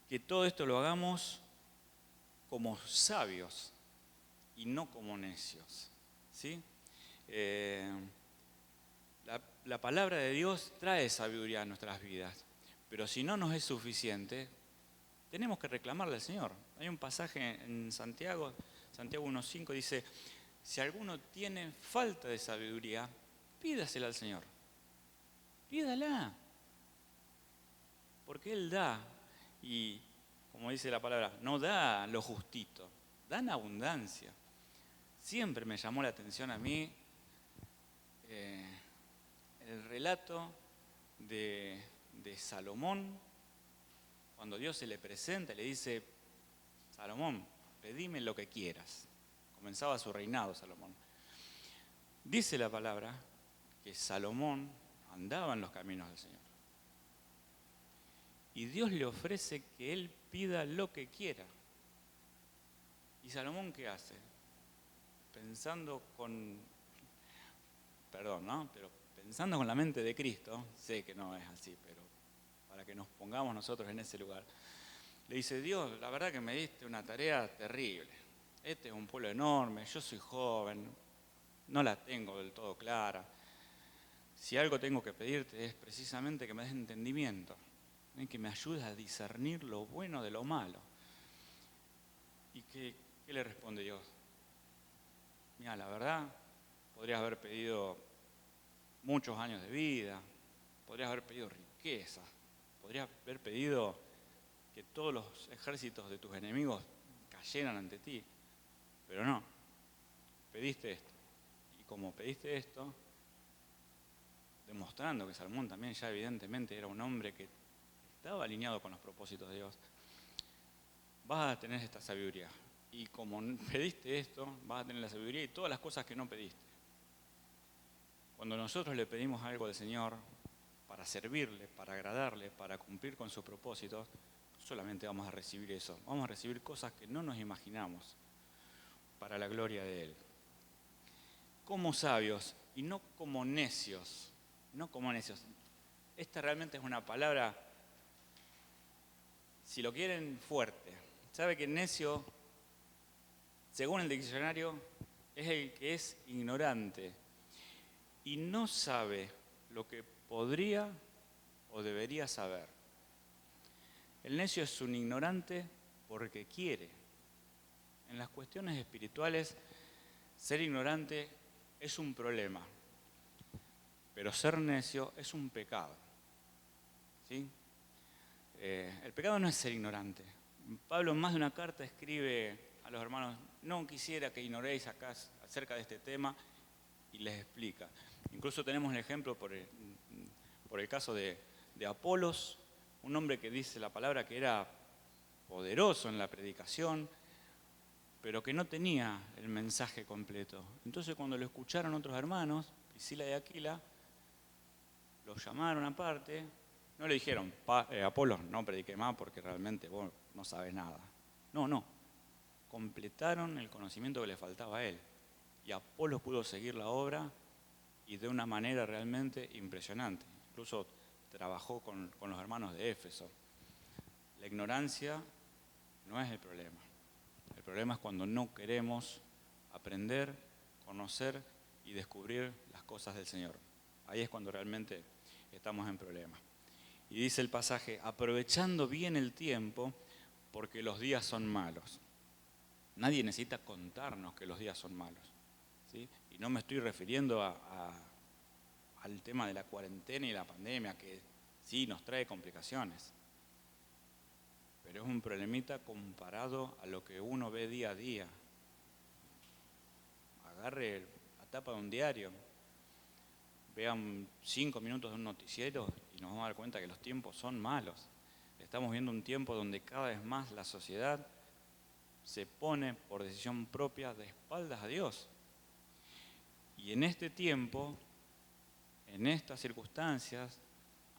que todo esto lo hagamos como sabios y no como necios, ¿sí? La palabra de Dios trae sabiduría a nuestras vidas, pero si no nos es suficiente, tenemos que reclamarle al Señor. Hay un pasaje en Santiago 1:5, dice, si alguno tiene falta de sabiduría, pídasela al Señor. Pídala, porque Él da, y como dice la palabra, no da lo justito, da en abundancia. Siempre me llamó la atención a mí el relato de Salomón, cuando Dios se le presenta y le dice, Salomón, pedime lo que quieras. Comenzaba su reinado Salomón. Dice la palabra que Salomón andaba en los caminos del Señor. Y Dios le ofrece que él pida lo que quiera. ¿Y Salomón qué hace? Pensando con la mente de Cristo, sé que no es así, pero para que nos pongamos nosotros en ese lugar, le dice, Dios, la verdad que me diste una tarea terrible. Este es un pueblo enorme, yo soy joven, no la tengo del todo clara. Si algo tengo que pedirte es precisamente que me des entendimiento, que me ayudes a discernir lo bueno de lo malo. ¿Y qué le responde Dios? Mira, la verdad, podrías haber pedido muchos años de vida, podrías haber pedido riqueza, podrías haber pedido que todos los ejércitos de tus enemigos cayeran ante ti, pero no, pediste esto. Y como pediste esto, demostrando que Salomón también ya evidentemente era un hombre que estaba alineado con los propósitos de Dios, vas a tener esta sabiduría. Y como pediste esto, vas a tener la sabiduría y todas las cosas que no pediste. Cuando nosotros le pedimos algo al Señor para servirle, para agradarle, para cumplir con sus propósitos, no solamente vamos a recibir eso, vamos a recibir cosas que no nos imaginamos para la gloria de Él. Como sabios y no como necios, no como necios. Esta realmente es una palabra, si lo quieren, fuerte. ¿Sabe que necio, según el diccionario, es el que es ignorante y no sabe lo que podría o debería saber? El necio es un ignorante porque quiere. En las cuestiones espirituales, ser ignorante es un problema, pero ser necio es un pecado, ¿sí? El pecado no es ser ignorante. Pablo en más de una carta escribe a los hermanos, no quisiera que ignoréis acá acerca de este tema, y les explica. Incluso tenemos el ejemplo por el caso de Apolos, un hombre que dice la palabra que era poderoso en la predicación, pero que no tenía el mensaje completo. Entonces cuando lo escucharon otros hermanos, Priscila y Aquila, lo llamaron aparte, no le dijeron, Apolos, no predique más porque realmente vos no sabes nada. No, completaron el conocimiento que le faltaba a él. Y Apolos pudo seguir la obra y de una manera realmente impresionante. Incluso trabajó con los hermanos de Éfeso. La ignorancia no es el problema. El problema es cuando no queremos aprender, conocer y descubrir las cosas del Señor. Ahí es cuando realmente estamos en problemas. Y dice el pasaje, aprovechando bien el tiempo, porque los días son malos. Nadie necesita contarnos que los días son malos, ¿sí? Y no me estoy refiriendo al tema de la cuarentena y la pandemia, que sí nos trae complicaciones. Pero es un problemita comparado a lo que uno ve día a día. Agarre la tapa de un diario, vean 5 minutos de un noticiero y nos vamos a dar cuenta que los tiempos son malos. Estamos viendo un tiempo donde cada vez más la sociedad se pone por decisión propia de espaldas a Dios. Y en este tiempo, en estas circunstancias,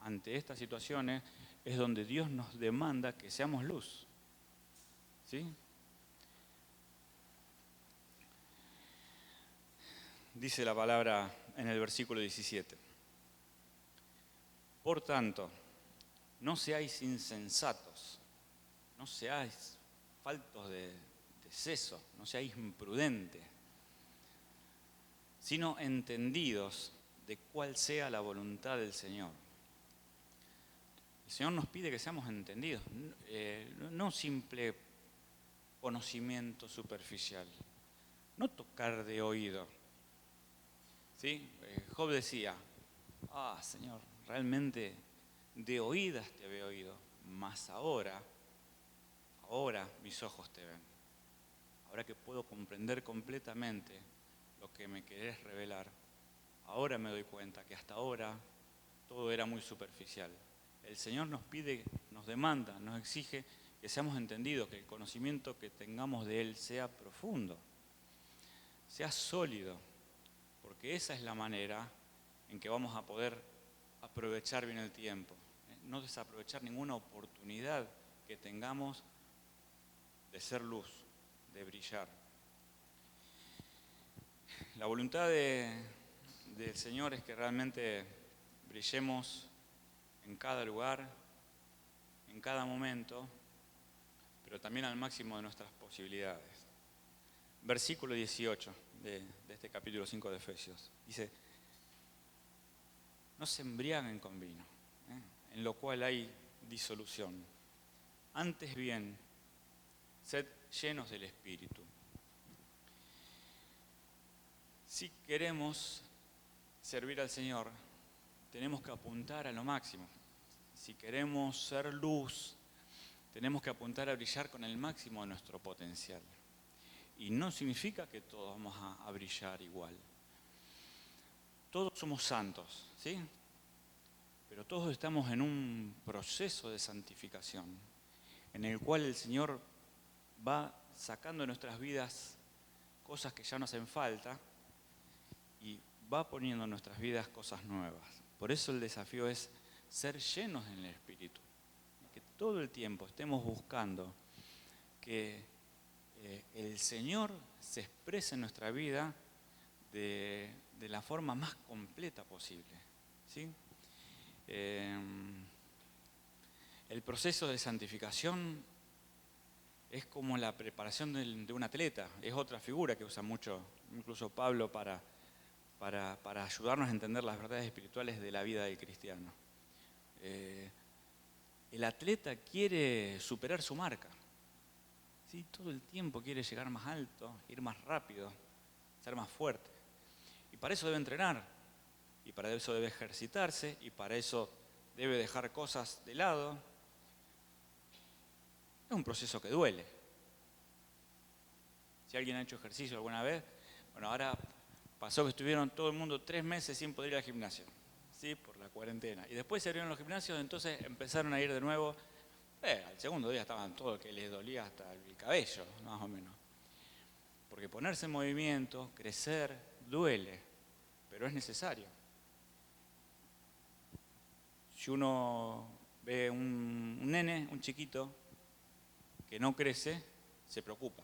ante estas situaciones, es donde Dios nos demanda que seamos luz. ¿Sí? Dice la palabra en el versículo 17. Por tanto, no seáis insensatos, no seáis faltos de seso, no seáis imprudentes, sino entendidos de cuál sea la voluntad del Señor. El Señor nos pide que seamos entendidos, no simple conocimiento superficial, no tocar de oído. ¿Sí? Job decía, Señor, realmente de oídas te había oído, mas ahora mis ojos te ven. Ahora que puedo comprender completamente lo que me querés revelar, ahora me doy cuenta que hasta ahora todo era muy superficial. El Señor nos pide, nos demanda, nos exige que seamos entendidos, que el conocimiento que tengamos de Él sea profundo, sea sólido, porque esa es la manera en que vamos a poder aprovechar bien el tiempo, no desaprovechar ninguna oportunidad que tengamos de ser luz, de brillar. La voluntad del Señor es que realmente brillemos en cada lugar, en cada momento, pero también al máximo de nuestras posibilidades. Versículo 18 de este capítulo 5 de Efesios. Dice, no se embriaguen con vino, en lo cual hay disolución. Antes bien, sed llenos del Espíritu. Si queremos servir al Señor, tenemos que apuntar a lo máximo. Si queremos ser luz, tenemos que apuntar a brillar con el máximo de nuestro potencial. Y no significa que todos vamos a brillar igual. Todos somos santos, ¿sí? Pero todos estamos en un proceso de santificación, en el cual el Señor va sacando de nuestras vidas cosas que ya no hacen falta y va poniendo en nuestras vidas cosas nuevas. Por eso el desafío es ser llenos en el Espíritu, que todo el tiempo estemos buscando que el Señor se exprese en nuestra vida de la forma más completa posible, ¿sí? El proceso de santificación es como la preparación de un atleta, es otra figura que usa mucho, incluso Pablo, para ayudarnos a entender las verdades espirituales de la vida del cristiano. El atleta quiere superar su marca, ¿sí? Todo el tiempo quiere llegar más alto, ir más rápido, ser más fuerte. Y para eso debe entrenar, y para eso debe ejercitarse, y para eso debe dejar cosas de lado. Es un proceso que duele. Si alguien ha hecho ejercicio alguna vez, bueno, ahora pasó que estuvieron todo el mundo 3 meses sin poder ir al gimnasio, ¿sí? Por la cuarentena. Y después se abrieron los gimnasios, entonces empezaron a ir de nuevo. Al segundo día estaban todos que les dolía hasta el cabello, más o menos. Porque ponerse en movimiento, crecer, duele, pero es necesario. Si uno ve un nene, un chiquito, que no crece, se preocupa,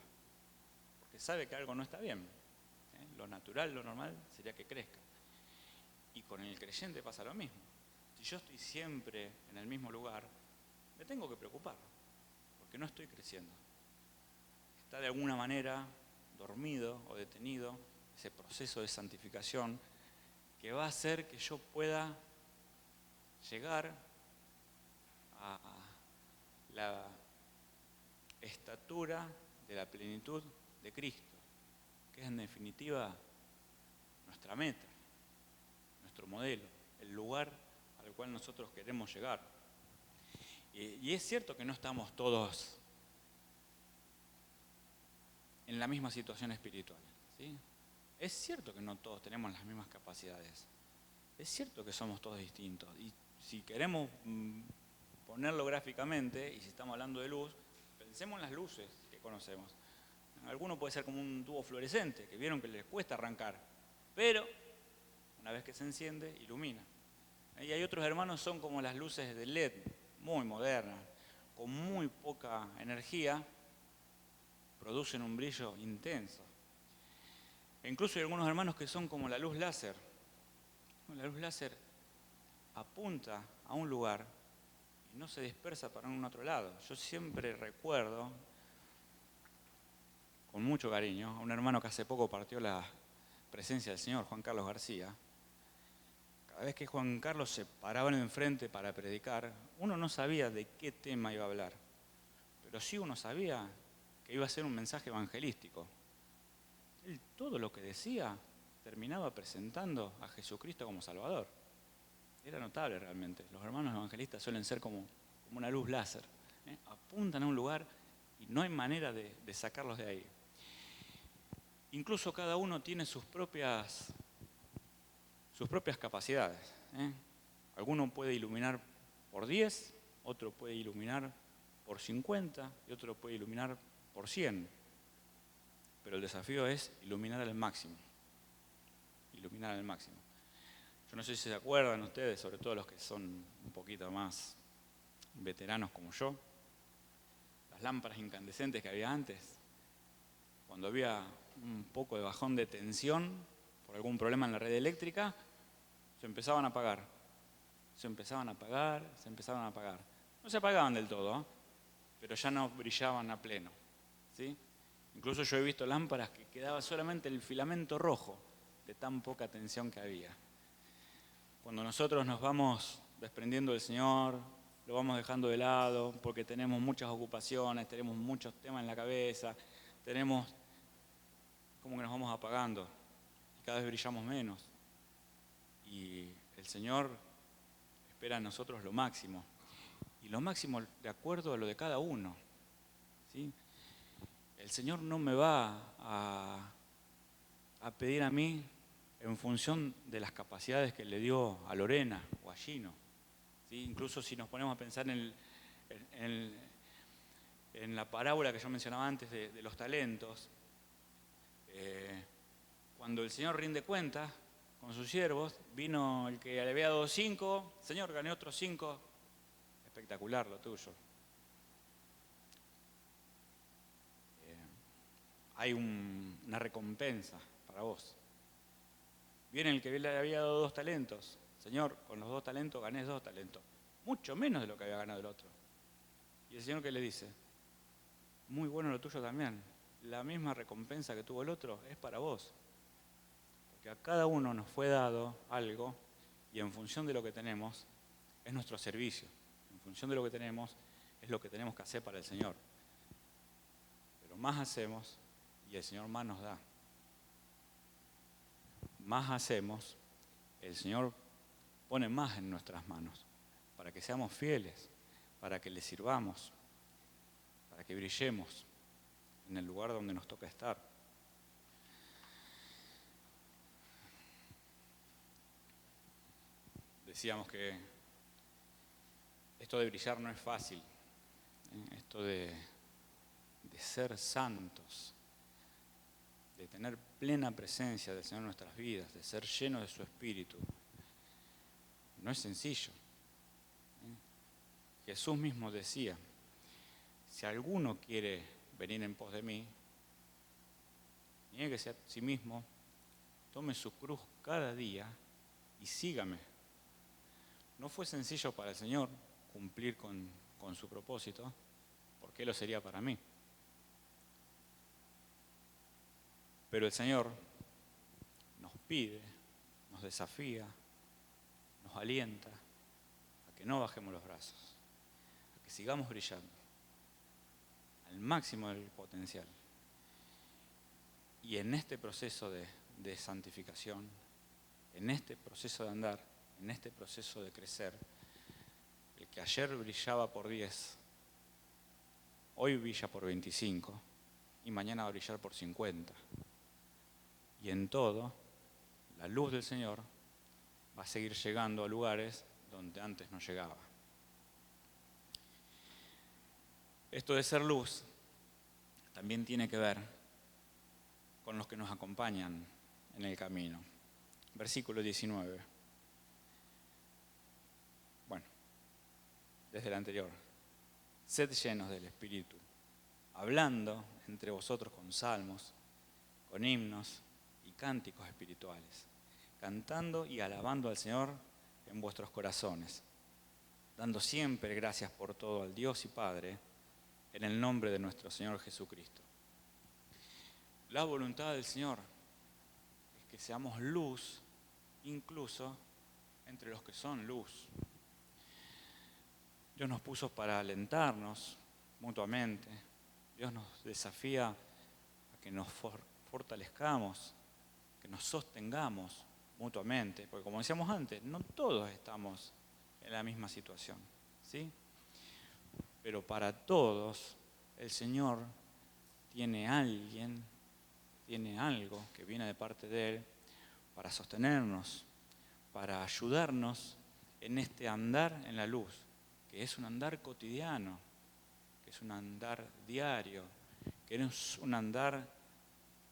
porque sabe que algo no está bien. Lo natural, lo normal sería que crezca. Y con el creyente pasa lo mismo. Si yo estoy siempre en el mismo lugar, me tengo que preocupar, porque no estoy creciendo. Está de alguna manera dormido o detenido ese proceso de santificación que va a hacer que yo pueda llegar a la estatura de la plenitud de Cristo, que es en definitiva nuestra meta, nuestro modelo, el lugar al cual nosotros queremos llegar. Y es cierto que no estamos todos en la misma situación espiritual, ¿sí? Es cierto que no todos tenemos las mismas capacidades. Es cierto que somos todos distintos. Y si queremos ponerlo gráficamente, y si estamos hablando de luz, pensemos en las luces que conocemos. Alguno puede ser como un tubo fluorescente, que vieron que les cuesta arrancar, pero una vez que se enciende, ilumina. Y hay otros hermanos, son como las luces de LED, muy modernas, con muy poca energía, producen un brillo intenso. E incluso hay algunos hermanos que son como la luz láser. La luz láser apunta a un lugar y no se dispersa para un otro lado. Yo siempre recuerdo, con mucho cariño, a un hermano que hace poco partió la presencia del Señor, Juan Carlos García. Cada vez que Juan Carlos se paraba en el frente para predicar, uno no sabía de qué tema iba a hablar, pero sí uno sabía que iba a ser un mensaje evangelístico. Él todo lo que decía terminaba presentando a Jesucristo como Salvador. Era notable realmente. Los hermanos evangelistas suelen ser como una luz láser. Apuntan a un lugar y no hay manera de sacarlos de ahí. Incluso cada uno tiene sus propias capacidades. Alguno puede iluminar por 10, otro puede iluminar por 50 y otro puede iluminar por 100. Pero el desafío es iluminar al máximo. Iluminar al máximo. Yo no sé si se acuerdan ustedes, sobre todo los que son un poquito más veteranos como yo, las lámparas incandescentes que había antes. Cuando había un poco de bajón de tensión por algún problema en la red eléctrica, se empezaban a apagar. Se empezaban a apagar. No se apagaban del todo, pero ya no brillaban a pleno. ¿Sí? Incluso yo he visto lámparas que quedaba solamente el filamento rojo de tan poca tensión que había. Cuando nosotros nos vamos desprendiendo del Señor, lo vamos dejando de lado porque tenemos muchas ocupaciones, tenemos muchos temas en la cabeza, tenemos como que nos vamos apagando y cada vez brillamos menos. Y el Señor espera en nosotros lo máximo. Y lo máximo de acuerdo a lo de cada uno. ¿Sí? El Señor no me va a pedir a mí en función de las capacidades que le dio a Lorena o a Gino. ¿Sí? Incluso si nos ponemos a pensar en la parábola que yo mencionaba antes de los talentos, cuando el Señor rinde cuentas con sus siervos, vino el que le había dado 5, Señor, gané otros 5, espectacular lo tuyo. Hay una recompensa para vos. Viene el que le había dado 2 talentos. Señor, con los 2 talentos gané 2 talentos. Mucho menos de lo que había ganado el otro. Y el Señor, ¿qué le dice? Muy bueno lo tuyo también. La misma recompensa que tuvo el otro es para vos. Porque a cada uno nos fue dado algo y en función de lo que tenemos es nuestro servicio. En función de lo que tenemos es lo que tenemos que hacer para el Señor. Pero más hacemos y el Señor más nos da. Más hacemos, el Señor pone más en nuestras manos, para que seamos fieles, para que le sirvamos, para que brillemos en el lugar donde nos toca estar. Decíamos que esto de brillar no es fácil, esto de ser santos, de tener plena presencia del Señor en nuestras vidas, de ser llenos de su Espíritu. No es sencillo. Jesús mismo decía, si alguno quiere venir en pos de mí, niéguese a sí mismo, tome su cruz cada día y sígame. No fue sencillo para el Señor cumplir con su propósito, porque lo sería para mí. Pero el Señor nos pide, nos desafía, nos alienta a que no bajemos los brazos, a que sigamos brillando al máximo del potencial. Y en este proceso de santificación, en este proceso de andar, en este proceso de crecer, el que ayer brillaba por 10, hoy brilla por 25 y mañana va a brillar por 50. Y en todo, la luz del Señor va a seguir llegando a lugares donde antes no llegaba. Esto de ser luz también tiene que ver con los que nos acompañan en el camino. Versículo 19. Bueno, desde el anterior. Sed llenos del Espíritu, hablando entre vosotros con salmos, con himnos y cánticos espirituales, cantando y alabando al Señor en vuestros corazones. dando siempre gracias por todo al Dios y Padre, en el nombre de nuestro Señor Jesucristo. La voluntad del Señor es que seamos luz, incluso entre los que son luz. Dios nos puso para alentarnos mutuamente. Dios nos desafía a que nos fortalezcamos, que nos sostengamos mutuamente. Porque como decíamos antes, no todos estamos en la misma situación, ¿sí? Pero para todos el Señor tiene algo que viene de parte de Él para sostenernos, para ayudarnos en este andar en la luz, que es un andar cotidiano, que es un andar diario, que es un andar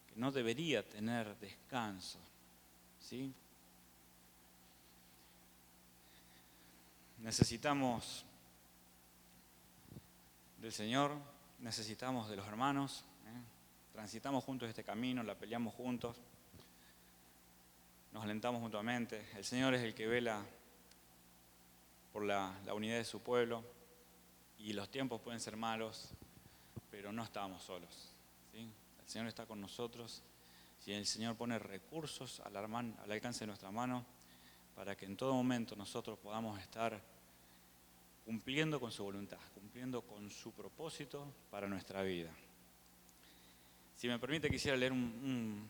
que no debería tener descanso, ¿sí? Necesitamos del Señor, necesitamos de los hermanos, transitamos juntos este camino, la peleamos juntos, nos alentamos mutuamente. El Señor es el que vela por la unidad de su pueblo, y los tiempos pueden ser malos, pero no estamos solos, ¿sí? El Señor está con nosotros, y el Señor pone recursos al alcance de nuestra mano para que en todo momento nosotros podamos estar cumpliendo con su voluntad, cumpliendo con su propósito para nuestra vida. Si me permite, quisiera leer un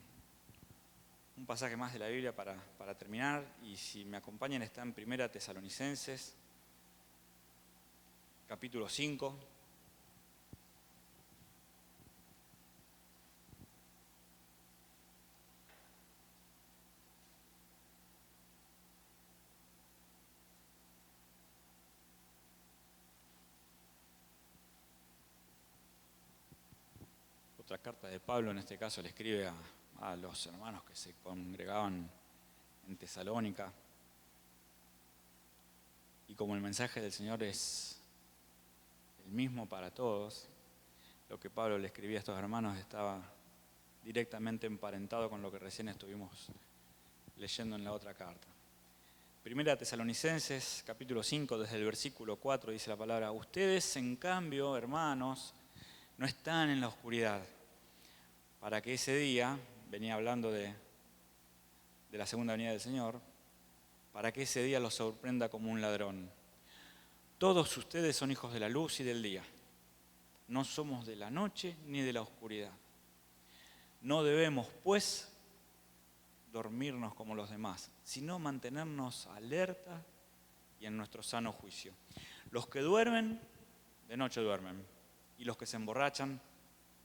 pasaje más de la Biblia para terminar, y si me acompañan está en 1 Tesalonicenses, capítulo 5. Otra carta de Pablo, en este caso le escribe a los hermanos que se congregaban en Tesalónica. Y como el mensaje del Señor es el mismo para todos, lo que Pablo le escribía a estos hermanos estaba directamente emparentado con lo que recién estuvimos leyendo en la otra carta. 1 Tesalonicenses, capítulo 5, desde el versículo 4, dice la palabra: ustedes, en cambio, hermanos, no están en la oscuridad, para que ese día, venía hablando de la segunda venida del Señor, para que ese día los sorprenda como un ladrón. Todos ustedes son hijos de la luz y del día. No somos de la noche ni de la oscuridad. No debemos, pues, dormirnos como los demás, sino mantenernos alerta y en nuestro sano juicio. Los que duermen, de noche duermen, y los que se emborrachan,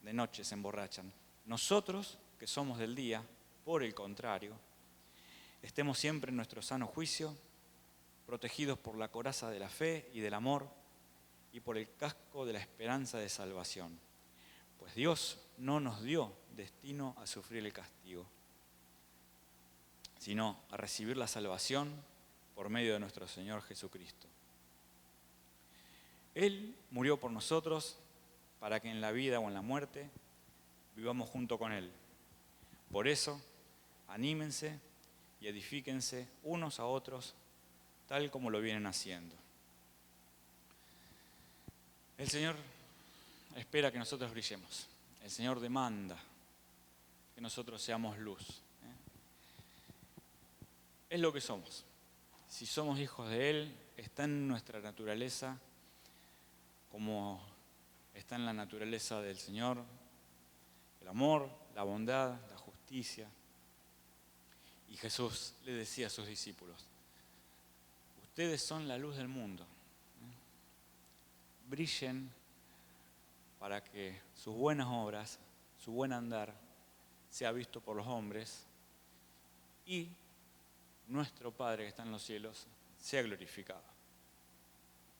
de noche se emborrachan. Nosotros, que somos del día, por el contrario, estemos siempre en nuestro sano juicio, protegidos por la coraza de la fe y del amor, y por el casco de la esperanza de salvación. Pues Dios no nos dio destino a sufrir el castigo, sino a recibir la salvación por medio de nuestro Señor Jesucristo. Él murió por nosotros para que en la vida o en la muerte vivamos junto con Él. Por eso, anímense y edifíquense unos a otros, tal como lo vienen haciendo. El Señor espera que nosotros brillemos. El Señor demanda que nosotros seamos luz. Es lo que somos. Si somos hijos de Él, está en nuestra naturaleza, como está en la naturaleza del Señor, el amor, la bondad, la justicia. Y Jesús le decía a sus discípulos: ustedes son la luz del mundo. Brillen para que sus buenas obras, su buen andar, sea visto por los hombres, y nuestro Padre que está en los cielos sea glorificado.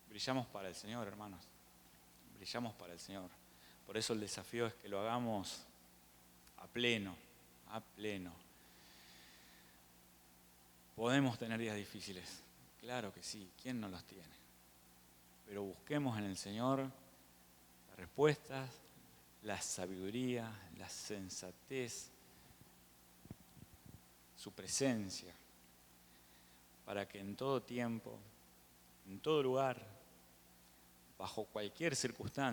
Brillamos para el Señor, hermanos. Brillamos para el Señor. Por eso el desafío es que lo hagamos a pleno, a pleno. ¿Podemos tener días difíciles? Claro que sí, ¿quién no los tiene? Pero busquemos en el Señor las respuestas, la sabiduría, la sensatez, su presencia, para que en todo tiempo en todo lugar, bajo cualquier circunstancia.